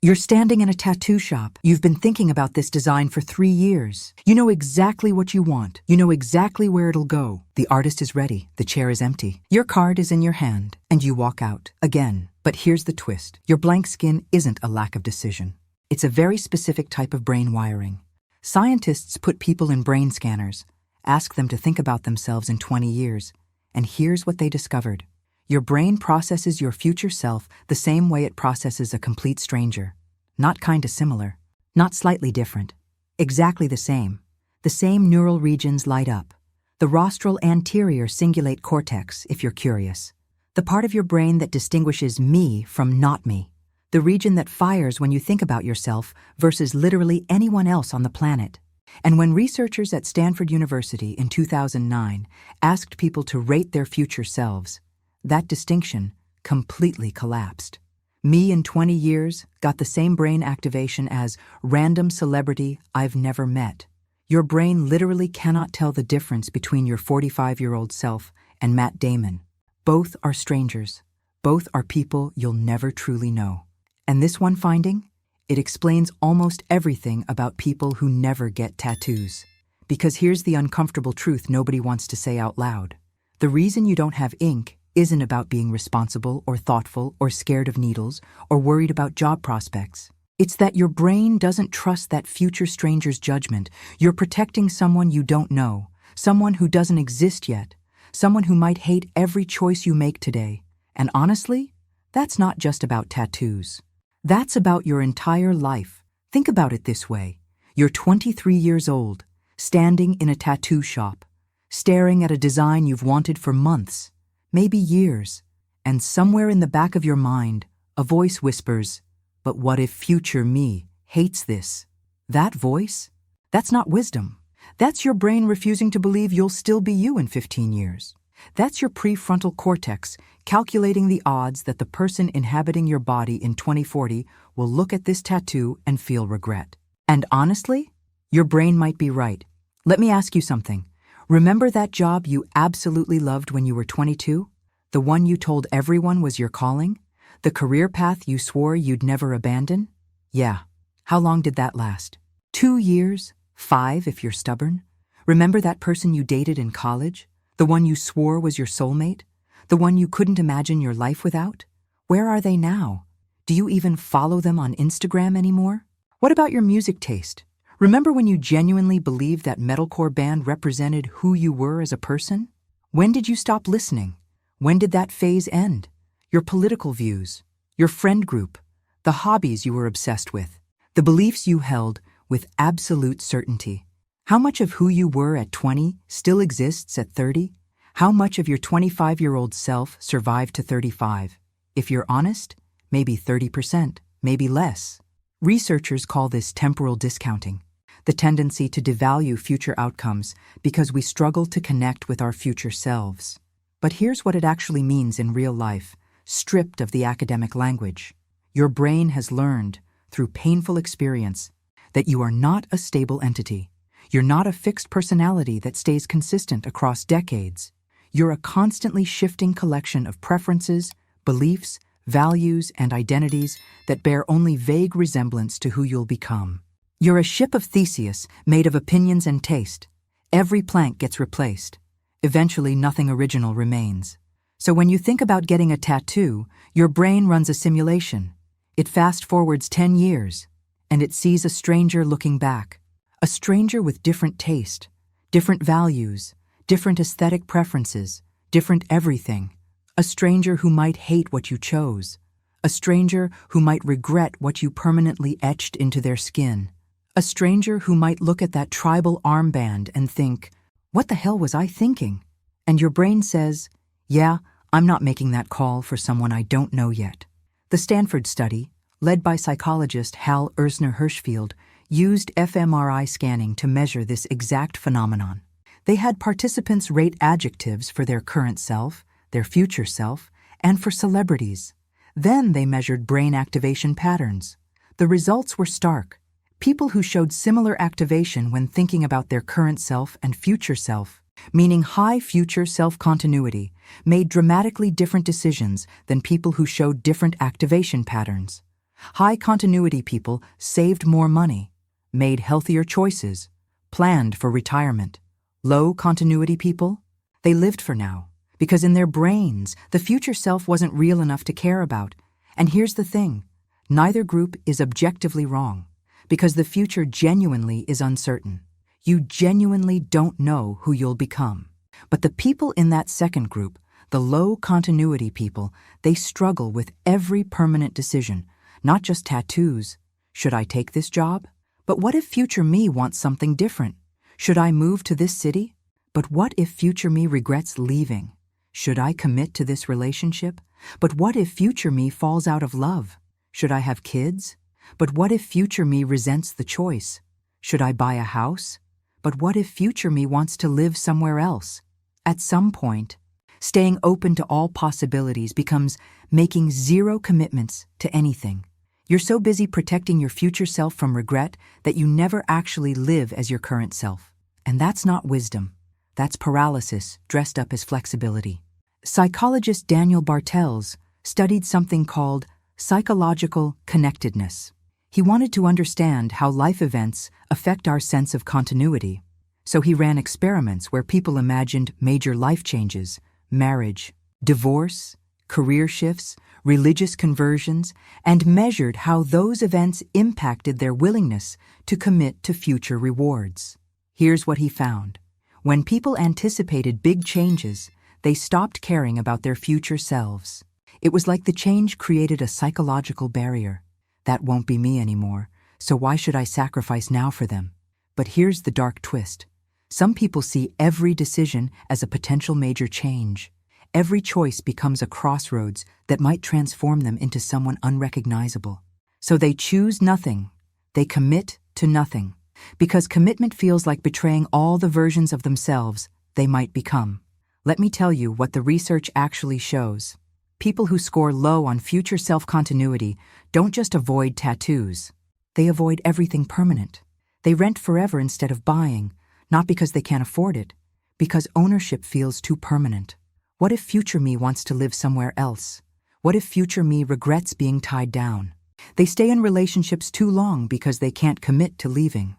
You're standing in a tattoo shop. You've been thinking about this design for 3 years. You know exactly what you want. You know exactly where it'll go. The artist is ready. The chair is empty. Your card is in your hand, and you walk out. Again. But here's the twist. Your blank skin isn't a lack of decision. It's a very specific type of brain wiring. Scientists put people in brain scanners, ask them to think about themselves in 20 years, and here's what they discovered. Your brain processes your future self the same way it processes a complete stranger. Not kinda similar, not slightly different. Exactly the same. The same neural regions light up. The rostral anterior cingulate cortex, if you're curious. The part of your brain that distinguishes me from not me. The region that fires when you think about yourself versus literally anyone else on the planet. And when researchers at Stanford University in 2009 asked people to rate their future selves, that distinction completely collapsed. Me in 20 years got the same brain activation as random celebrity I've never met. Your brain literally cannot tell the difference between your 45-year-old self and Matt Damon. Both are strangers. Both are people you'll never truly know. And this one finding? It explains almost everything about people who never get tattoos. Because here's the uncomfortable truth nobody wants to say out loud. The reason you don't have ink isn't about being responsible or thoughtful or scared of needles or worried about job prospects. It's that your brain doesn't trust that future stranger's judgment. You're protecting someone you don't know, someone who doesn't exist yet, someone who might hate every choice you make today. And honestly, that's not just about tattoos. That's about your entire life. Think about it this way. You're 23 years old, standing in a tattoo shop, staring at a design you've wanted for months, maybe years, and somewhere in the back of your mind, a voice whispers, "But what if future me hates this?" That voice? That's not wisdom. That's your brain refusing to believe you'll still be you in 15 years. That's your prefrontal cortex calculating the odds that the person inhabiting your body in 2040 will look at this tattoo and feel regret. And honestly, your brain might be right. Let me ask you something. Remember that job you absolutely loved when you were 22? The one you told everyone was your calling? The career path you swore you'd never abandon? Yeah. How long did that last? 2 years? 5 if you're stubborn? Remember that person you dated in college? The one you swore was your soulmate? The one you couldn't imagine your life without? Where are they now? Do you even follow them on Instagram anymore? What about your music taste? Remember when you genuinely believed that metalcore band represented who you were as a person? When did you stop listening? When did that phase end? Your political views, your friend group, the hobbies you were obsessed with, the beliefs you held with absolute certainty. How much of who you were at 20 still exists at 30? How much of your 25-year-old self survived to 35? If you're honest, maybe 30%, maybe less. Researchers call this temporal discounting, the tendency to devalue future outcomes because we struggle to connect with our future selves. But here's what it actually means in real life, stripped of the academic language. Your brain has learned, through painful experience, that you are not a stable entity. You're not a fixed personality that stays consistent across decades. You're a constantly shifting collection of preferences, beliefs, values, and identities that bear only vague resemblance to who you'll become. You're a ship of Theseus made of opinions and taste. Every plank gets replaced. Eventually, nothing original remains. So when you think about getting a tattoo, your brain runs a simulation. It fast-forwards 10 years, and it sees a stranger looking back. A stranger with different taste, different values, different aesthetic preferences, different everything. A stranger who might hate what you chose. A stranger who might regret what you permanently etched into their skin. A stranger who might look at that tribal armband and think, "What the hell was I thinking?" And your brain says, "Yeah, I'm not making that call for someone I don't know yet." The Stanford study, led by psychologist Hal Ersner-Hirschfield, used fMRI scanning to measure this exact phenomenon. They had participants rate adjectives for their current self, their future self, and for celebrities. Then they measured brain activation patterns. The results were stark. People who showed similar activation when thinking about their current self and future self, meaning high future self-continuity, made dramatically different decisions than people who showed different activation patterns. High continuity people saved more money, made healthier choices, planned for retirement. Low continuity people, they lived for now, because in their brains, the future self wasn't real enough to care about. And here's the thing, neither group is objectively wrong, because the future genuinely is uncertain. You genuinely don't know who you'll become. But the people in that second group, the low continuity people, they struggle with every permanent decision, not just tattoos. Should I take this job? But what if future me wants something different? Should I move to this city? But what if future me regrets leaving? Should I commit to this relationship? But what if future me falls out of love? Should I have kids? But what if future me resents the choice? Should I buy a house? But what if future me wants to live somewhere else? At some point, staying open to all possibilities becomes making zero commitments to anything. You're so busy protecting your future self from regret that you never actually live as your current self. And that's not wisdom. That's paralysis dressed up as flexibility. Psychologist Daniel Bartels studied something called psychological connectedness. He wanted to understand how life events affect our sense of continuity. So he ran experiments where people imagined major life changes, marriage, divorce, career shifts, religious conversions, and measured how those events impacted their willingness to commit to future rewards. Here's what he found. When people anticipated big changes, they stopped caring about their future selves. It was like the change created a psychological barrier. That won't be me anymore, so why should I sacrifice now for them? But here's the dark twist. Some people see every decision as a potential major change. Every choice becomes a crossroads that might transform them into someone unrecognizable. So they choose nothing. They commit to nothing. Because commitment feels like betraying all the versions of themselves they might become. Let me tell you what the research actually shows. People who score low on future self-continuity don't just avoid tattoos. They avoid everything permanent. They rent forever instead of buying, not because they can't afford it, because ownership feels too permanent. What if future me wants to live somewhere else? What if future me regrets being tied down? They stay in relationships too long because they can't commit to leaving.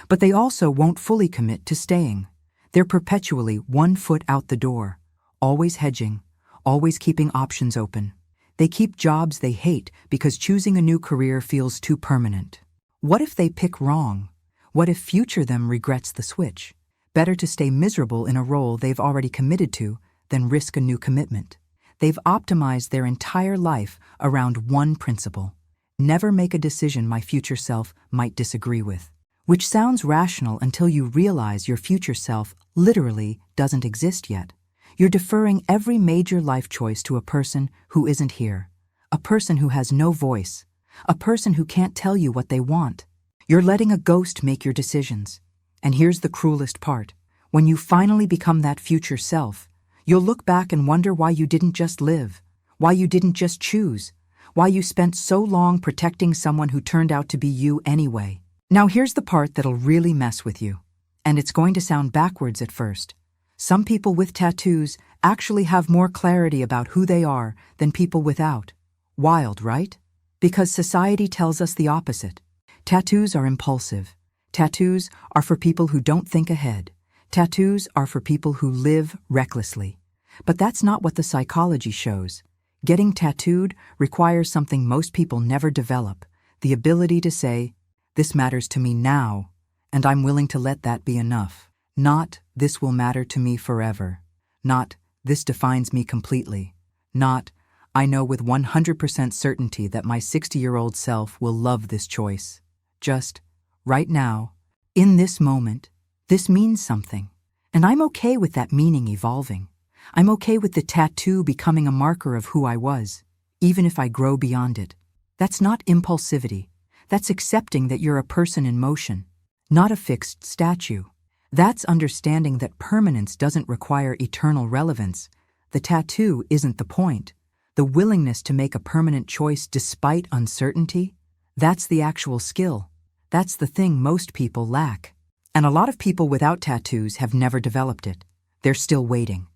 But they also won't fully commit to staying. They're perpetually 1 foot out the door, always hedging, always keeping options open. They keep jobs they hate because choosing a new career feels too permanent. What if they pick wrong? What if future them regrets the switch? Better to stay miserable in a role they've already committed to than risk a new commitment. They've optimized their entire life around one principle. Never make a decision my future self might disagree with. Which sounds rational until you realize your future self literally doesn't exist yet. You're deferring every major life choice to a person who isn't here. A person who has no voice. A person who can't tell you what they want. You're letting a ghost make your decisions. And here's the cruelest part. When you finally become that future self, you'll look back and wonder why you didn't just live, why you didn't just choose, why you spent so long protecting someone who turned out to be you anyway. Now here's the part that'll really mess with you. And it's going to sound backwards at first. Some people with tattoos actually have more clarity about who they are than people without. Wild, right? Because society tells us the opposite. Tattoos are impulsive. Tattoos are for people who don't think ahead. Tattoos are for people who live recklessly. But that's not what the psychology shows. Getting tattooed requires something most people never develop, the ability to say, "This matters to me now, and I'm willing to let that be enough." Not, "This will matter to me forever." Not, "This defines me completely." Not, "I know with 100% certainty that my 60-year-old self will love this choice." Just, right now, in this moment, this means something. And I'm okay with that meaning evolving. I'm okay with the tattoo becoming a marker of who I was, even if I grow beyond it. That's not impulsivity. That's accepting that you're a person in motion, not a fixed statue. That's understanding that permanence doesn't require eternal relevance. The tattoo isn't the point. The willingness to make a permanent choice despite uncertainty, that's the actual skill. That's the thing most people lack. And a lot of people without tattoos have never developed it. They're still waiting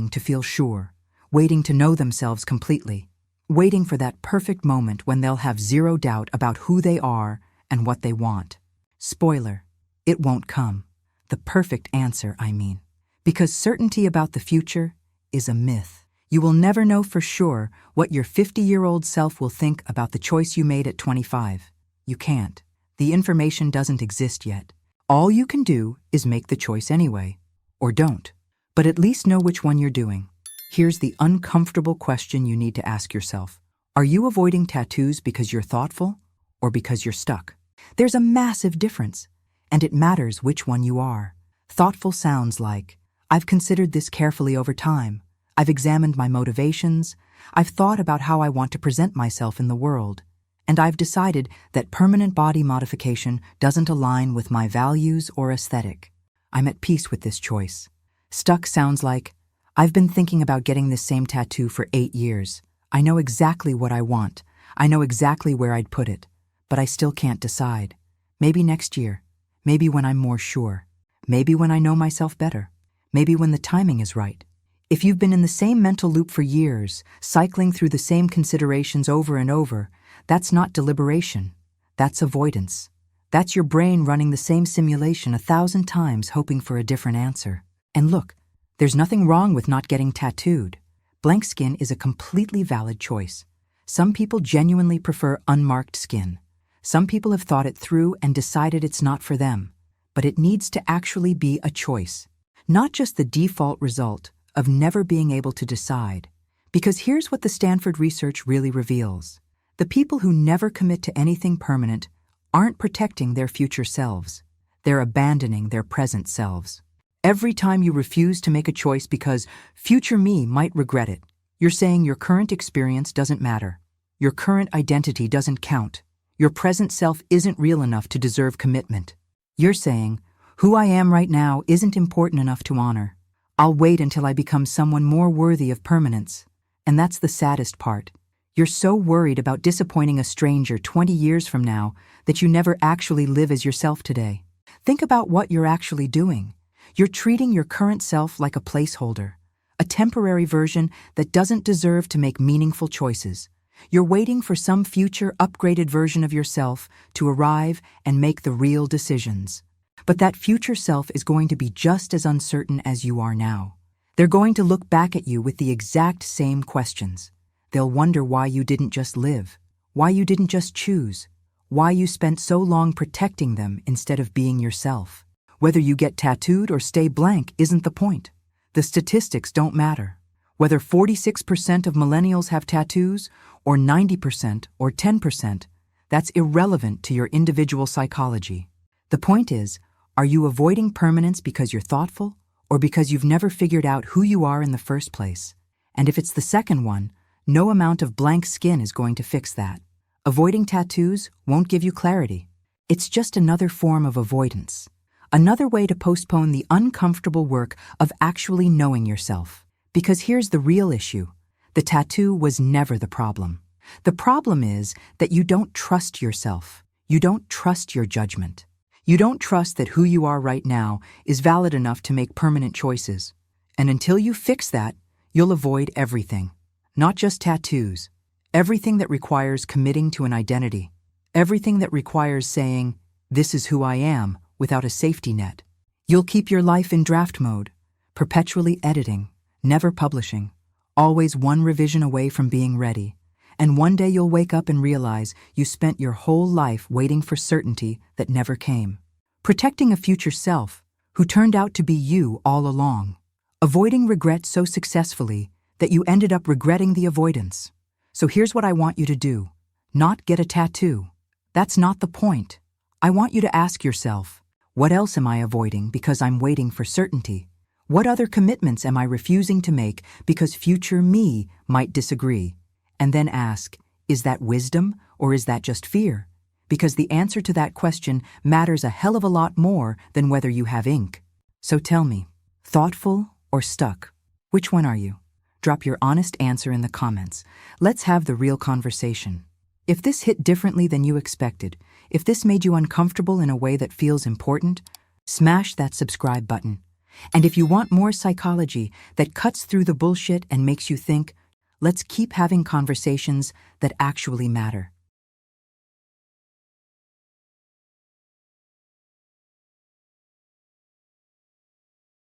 to feel sure, waiting to know themselves completely, waiting for that perfect moment when they'll have zero doubt about who they are and what they want. Spoiler, it won't come. The perfect answer, I mean. Because certainty about the future is a myth. You will never know for sure what your 50-year-old self will think about the choice you made at 25. You can't. The information doesn't exist yet. All you can do is make the choice anyway. Or don't. But at least know which one you're doing. Here's the uncomfortable question you need to ask yourself. Are you avoiding tattoos because you're thoughtful or because you're stuck? There's a massive difference, and it matters which one you are. Thoughtful sounds like, I've considered this carefully over time. I've examined my motivations. I've thought about how I want to present myself in the world. And I've decided that permanent body modification doesn't align with my values or aesthetic. I'm at peace with this choice. Stuck sounds like, I've been thinking about getting this same tattoo for 8 years. I know exactly what I want. I know exactly where I'd put it. But I still can't decide. Maybe next year. Maybe when I'm more sure. Maybe when I know myself better. Maybe when the timing is right. If you've been in the same mental loop for years, cycling through the same considerations over and over, that's not deliberation. That's avoidance. That's your brain running the same simulation 1,000 times hoping for a different answer. And look, there's nothing wrong with not getting tattooed. Blank skin is a completely valid choice. Some people genuinely prefer unmarked skin. Some people have thought it through and decided it's not for them. But it needs to actually be a choice. Not just the default result of never being able to decide. Because here's what the Stanford research really reveals. The people who never commit to anything permanent aren't protecting their future selves. They're abandoning their present selves. Every time you refuse to make a choice because future me might regret it, you're saying your current experience doesn't matter. Your current identity doesn't count. Your present self isn't real enough to deserve commitment. You're saying, who I am right now isn't important enough to honor. I'll wait until I become someone more worthy of permanence. And that's the saddest part. You're so worried about disappointing a stranger 20 years from now that you never actually live as yourself today. Think about what you're actually doing. You're treating your current self like a placeholder, a temporary version that doesn't deserve to make meaningful choices. You're waiting for some future upgraded version of yourself to arrive and make the real decisions. But that future self is going to be just as uncertain as you are now. They're going to look back at you with the exact same questions. They'll wonder why you didn't just live, why you didn't just choose, why you spent so long protecting them instead of being yourself. Whether you get tattooed or stay blank isn't the point. The statistics don't matter. Whether 46% of millennials have tattoos, or 90%, or 10%, that's irrelevant to your individual psychology. The point is, are you avoiding permanence because you're thoughtful, or because you've never figured out who you are in the first place? And if it's the second one, no amount of blank skin is going to fix that. Avoiding tattoos won't give you clarity. It's just another form of avoidance. Another way to postpone the uncomfortable work of actually knowing yourself. Because here's the real issue. The tattoo was never the problem. The problem is that you don't trust yourself. You don't trust your judgment. You don't trust that who you are right now is valid enough to make permanent choices. And until you fix that, you'll avoid everything. Not just tattoos. Everything that requires committing to an identity. Everything that requires saying, this is who I am, without a safety net. You'll keep your life in draft mode, perpetually editing, never publishing, always one revision away from being ready. And one day you'll wake up and realize you spent your whole life waiting for certainty that never came. Protecting a future self who turned out to be you all along. Avoiding regret so successfully that you ended up regretting the avoidance. So here's what I want you to do. Not get a tattoo. That's not the point. I want you to ask yourself, what else am I avoiding because I'm waiting for certainty? What other commitments am I refusing to make because future me might disagree? And then ask, is that wisdom or is that just fear? Because the answer to that question matters a hell of a lot more than whether you have ink. So tell me, thoughtful or stuck? Which one are you? Drop your honest answer in the comments. Let's have the real conversation. If this hit differently than you expected, if this made you uncomfortable in a way that feels important, smash that subscribe button. And if you want more psychology that cuts through the bullshit and makes you think, Let's keep having conversations that actually matter.